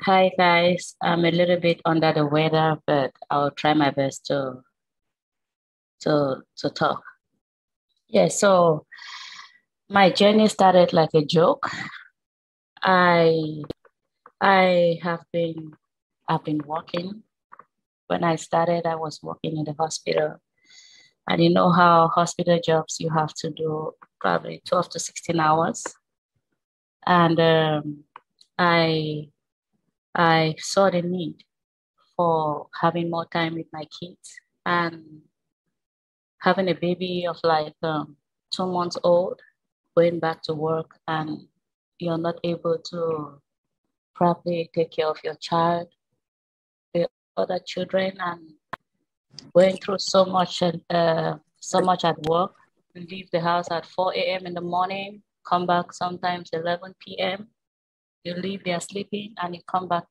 Hi guys, I'm a little bit under the weather, but I'll try my best to talk. Yeah, so my journey started like a joke. I I have been I've been working. When I started, I was working in the hospital. And you know how hospital jobs you have to do probably 12 to 16 hours. And I I saw the need for having more time with my kids and having a baby of like 2 months old, going back to work and you're not able to properly take care of your child, the other children, and going through so much at work. You leave the house at 4 a.m. in the morning, come back sometimes 11 p.m. You leave, they are sleeping, and you come back,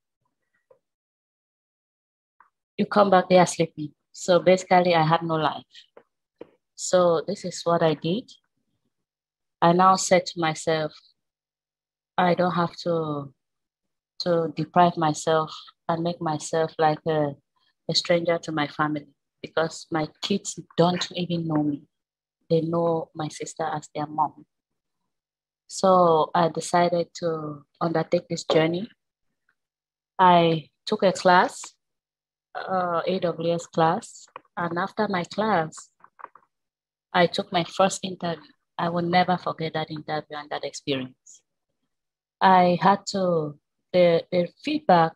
they are sleeping. So basically, I had no life. So this is what I did. I now said to myself, I don't have to deprive myself and make myself like a stranger to my family because my kids don't even know me. They know my sister as their mom. So I decided to undertake this journey. I took a class, AWS class, and after my class, I took my first interview. I will never forget that interview and that experience. I had to, the feedback,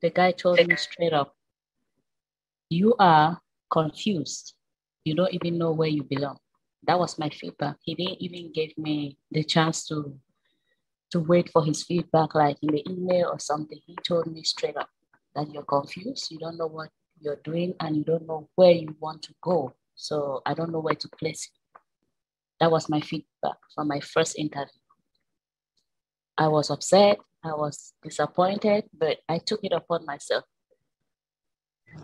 the guy told me straight up, you are confused. You don't even know where you belong. That was my feedback. He didn't even give me the chance to wait for his feedback, like in the email or something. He told me straight up that you're confused. You don't know what you're doing and you don't know where you want to go. So I don't know where to place you. That was my feedback from my first interview. I was upset. I was disappointed, but I took it upon myself.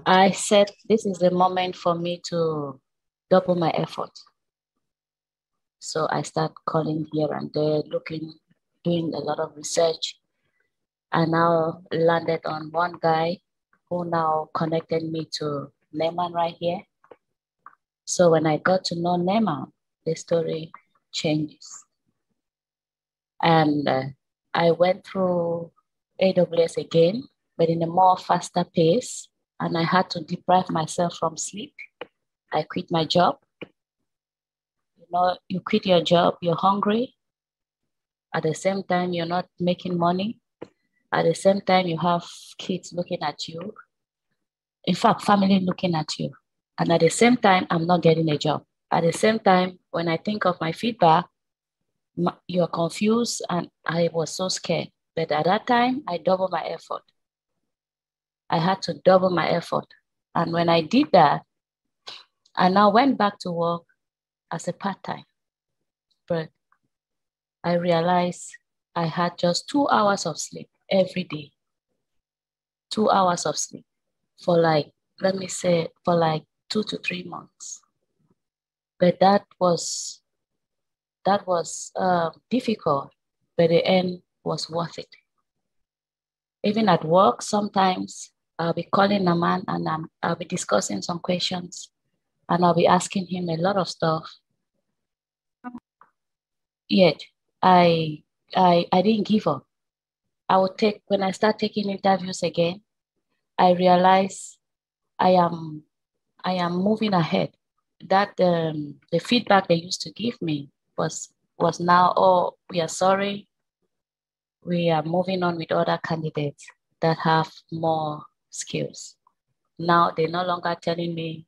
I said, this is the moment for me to double my effort. So I start calling here and there, doing a lot of research. I now landed on one guy who now connected me to Neyman right here. So when I got to know Neyman, the story changes. And I went through AWS again, but in a more faster pace. And I had to deprive myself from sleep. I quit my job. You know, you quit your job, you're hungry. At the same time, you're not making money. At the same time, you have kids looking at you. In fact, family looking at you. And at the same time, I'm not getting a job. At the same time, when I think of my feedback, you're confused and I was so scared. But at that time, I doubled my effort. I had to double my effort. And when I did that, I now went back to work as a part-time. But I realized I had just 2 hours of sleep every day. 2 hours of sleep for like, let me say, for like 2 to 3 months. But that was difficult, but the end was worth it. Even at work, sometimes I'll be calling a man and I'll be discussing some questions and I'll be asking him a lot of stuff. Yet I didn't give up. When I start taking interviews again, I realize I am moving ahead. That the feedback they used to give me was now, oh, we are sorry. We are moving on with other candidates that have more skills. Now they're no longer telling me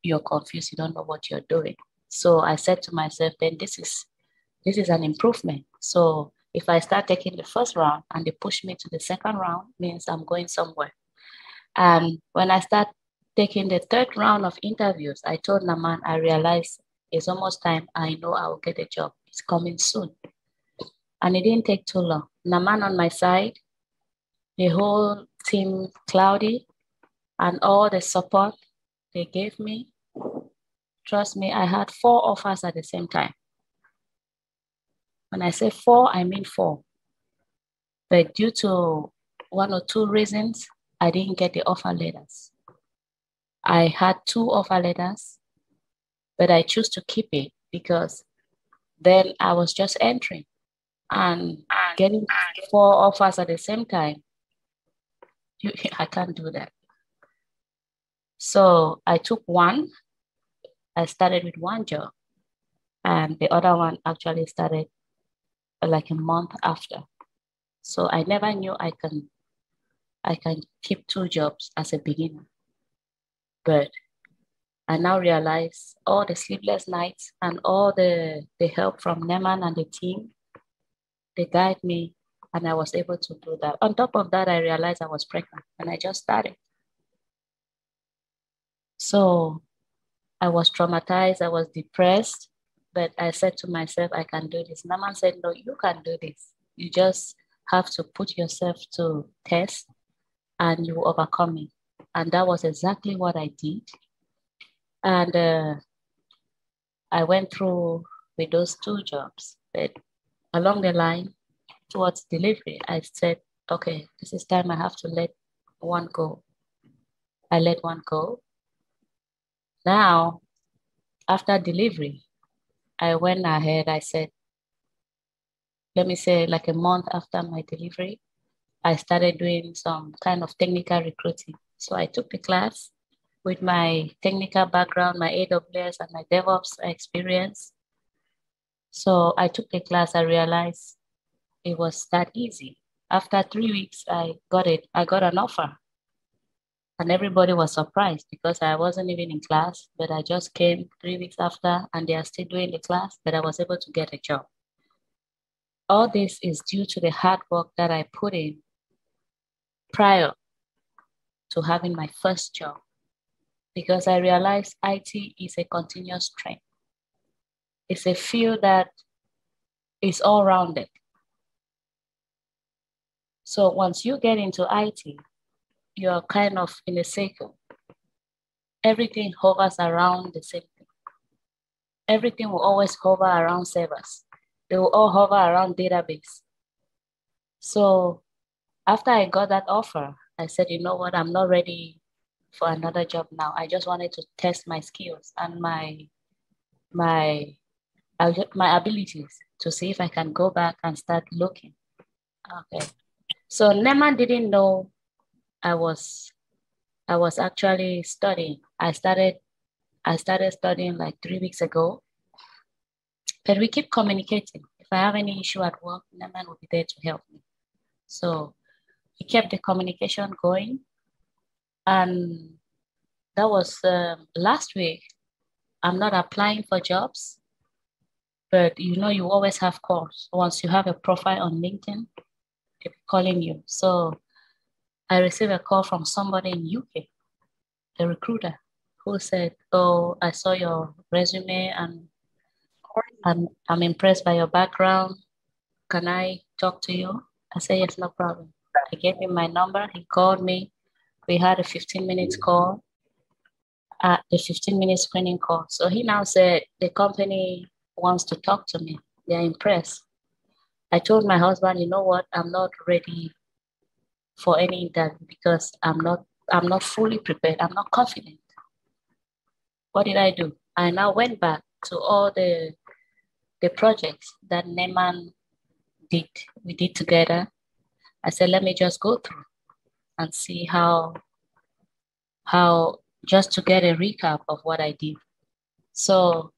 you're confused, you don't know what you're doing. So I said to myself, then this is an improvement. So if I start taking the first round and they push me to the second round, means I'm going somewhere. And when I start taking the third round of interviews, I told Naman, I realized it's almost time. I know I will get a job. It's coming soon. And it didn't take too long. Naman on my side, the whole team, Cloudy, and all the support they gave me. Trust me, I had 4 offers at the same time. When I say 4, I mean 4. But due to one or two reasons I didn't get the offer letters. I had 2 offer letters, but I chose to keep it because then I was just entering and getting 4 offers at the same time. I can't do that. So I took one. I started with 1 job, and the other one actually started like a month after. So I never knew I can keep 2 jobs as a beginner. But I now realize all the sleepless nights and all the help from Neman and the team, they guide me, and I was able to do that. On top of that, I realized I was pregnant and I just started. So I was traumatized, I was depressed, but I said to myself, I can do this. Neman said, no, you can do this. You just have to put yourself to test and you will overcome it. And that was exactly what I did. And I went through with those 2 jobs, but along the line, towards delivery, I said, okay, this is time I have to let one go. I let one go. Now, after delivery, I went ahead, I said, let me say like a month after my delivery, I started doing some kind of technical recruiting. So I took the class with my technical background, my AWS and my DevOps experience. So I took the class, I realized it was that easy. After 3 weeks, I got an offer. And everybody was surprised because I wasn't even in class, but I just came 3 weeks after and they are still doing the class, but I was able to get a job. All this is due to the hard work that I put in prior to having my first job, because I realized IT is a continuous trend. It's a field that is all-rounded. So once you get into IT, you're kind of in a cycle. Everything hovers around the same thing. Everything will always hover around servers. They will all hover around database. So after I got that offer, I said, you know what, I'm not ready for another job now. I just wanted to test my skills and my abilities to see if I can go back and start looking. Okay. So Neman didn't know I was actually studying. I started studying like 3 weeks ago, but we keep communicating. If I have any issue at work, Neman will be there to help me. So he kept the communication going. And that was last week. I'm not applying for jobs, but you know, you always have calls. Once you have a profile on LinkedIn, they're calling you. So I received a call from somebody in UK, a recruiter, who said, oh, I saw your resume and I'm impressed by your background. Can I talk to you? I said, yes, no problem. I gave him my number. He called me. We had a 15-minute call, a 15-minute screening call. So he now said the company wants to talk to me. They're impressed. I told my husband, you know what? I'm not ready for any interview because I'm not fully prepared. I'm not confident. What did I do? I now went back to all the projects that Neman did. We did together. I said, let me just go through and see how just to get a recap of what I did. So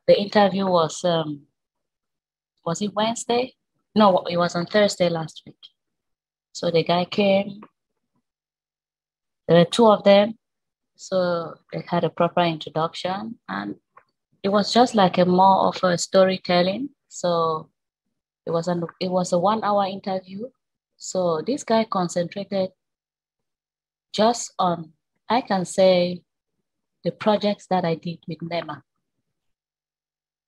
the interview was it Wednesday? No, it was on Thursday last week. So the guy came. There were 2 of them. So they had a proper introduction, and it was just like a more of a storytelling. So it was a 1-hour interview. So this guy concentrated just on, I can say, the projects that I did with Neman.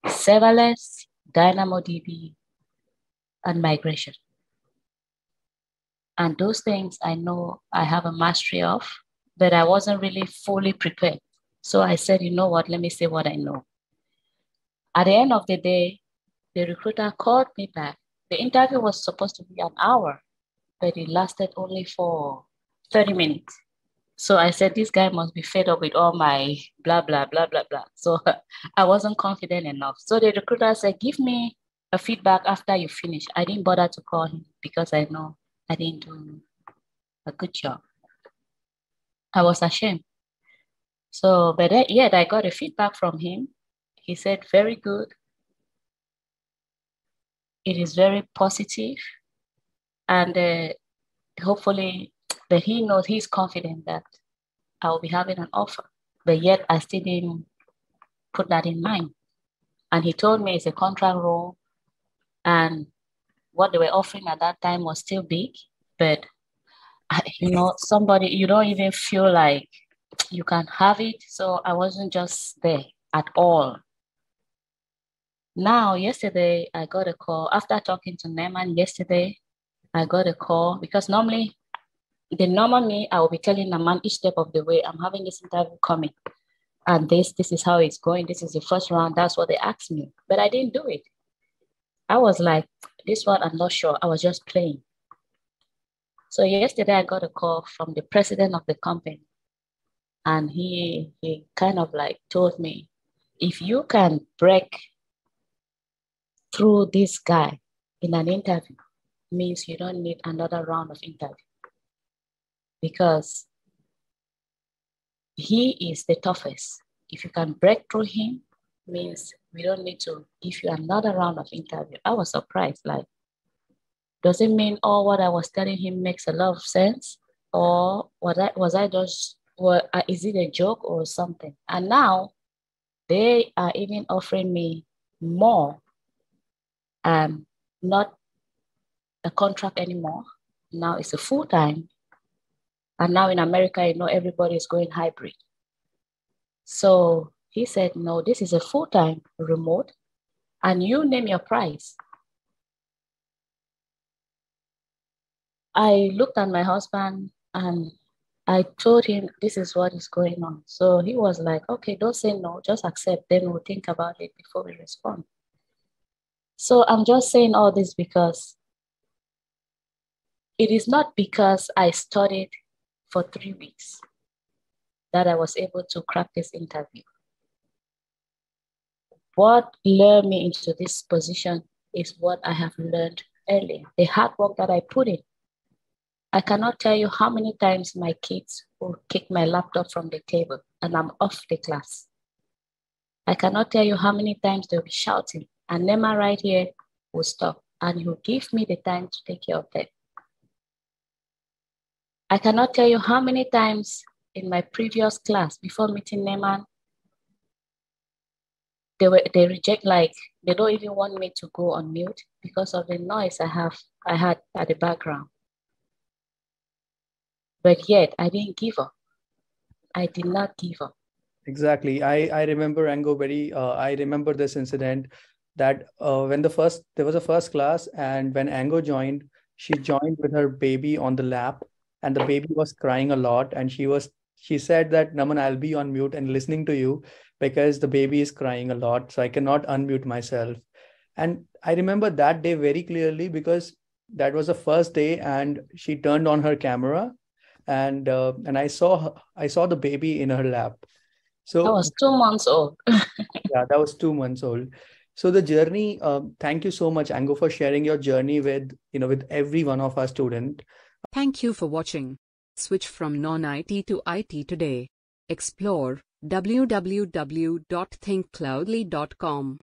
Serverless, DynamoDB, and migration. And those things I know I have a mastery of, but I wasn't really fully prepared. So I said, you know what, let me say what I know. At the end of the day, the recruiter called me back. The interview was supposed to be an hour, but it lasted only for 30 minutes. So I said, this guy must be fed up with all my blah, blah, blah, blah, blah. So I wasn't confident enough. So the recruiter said, give me a feedback after you finish. I didn't bother to call him because I know I didn't do a good job. I was ashamed. So, but yet I got a feedback from him. He said, very good. It is very positive. And hopefully, but he knows, he's confident that I'll be having an offer. But yet I still didn't put that in mind. And he told me it's a contract role. And what they were offering at that time was still big. But, somebody, you don't even feel like you can have it. So I wasn't just there at all. Now, yesterday, I got a call. After talking to Neyman yesterday, I got a call because normally, the normal me, I will be telling the man each step of the way, I'm having this interview coming. And this is how it's going. This is the first round. That's what they asked me. But I didn't do it. I was like, this one, I'm not sure. I was just playing. So yesterday I got a call from the president of the company. And he kind of like told me, if you can break through this guy in an interview, means you don't need another round of interview. Because he is the toughest. If you can break through him, means we don't need to give you another round of interview. I was surprised, like, does it mean all what I was telling him makes a lot of sense? Or is it a joke or something? And now they are even offering me more, not a contract anymore. Now it's a full-time. And now in America, everybody is going hybrid. So he said, no, this is a full-time remote, and you name your price. I looked at my husband and I told him this is what is going on. So he was like, okay, don't say no, just accept, then we'll think about it before we respond. So I'm just saying all this because it is not because I studied for 3 weeks that I was able to crack this interview. What lured me into this position is what I have learned earlier, the hard work that I put in. I cannot tell you how many times my kids will kick my laptop from the table and I'm off the class. I cannot tell you how many times they'll be shouting, and Nema right here will stop and he will give me the time to take care of them. I cannot tell you how many times in my previous class before meeting Neyman, they reject, like they don't even want me to go on mute because of the noise I had at the background. But yet I didn't give up. I did not give up. Exactly. I remember ENGOH I remember this incident that when there was a first class, and when ENGOH joined, she joined with her baby on the lap, and the baby was crying a lot, and she said that, Naman, I'll be on mute and listening to you because the baby is crying a lot, so I cannot unmute myself. And I remember that day very clearly because that was the first day, and she turned on her camera, and I saw the baby in her lap. So I was 2 months old. Yeah, that was 2 months old. So the journey, thank you so much, ENGOH, for sharing your journey with every one of our students. Thank you for watching. Switch from non-IT to IT today. Explore www.thinkcloudly.com.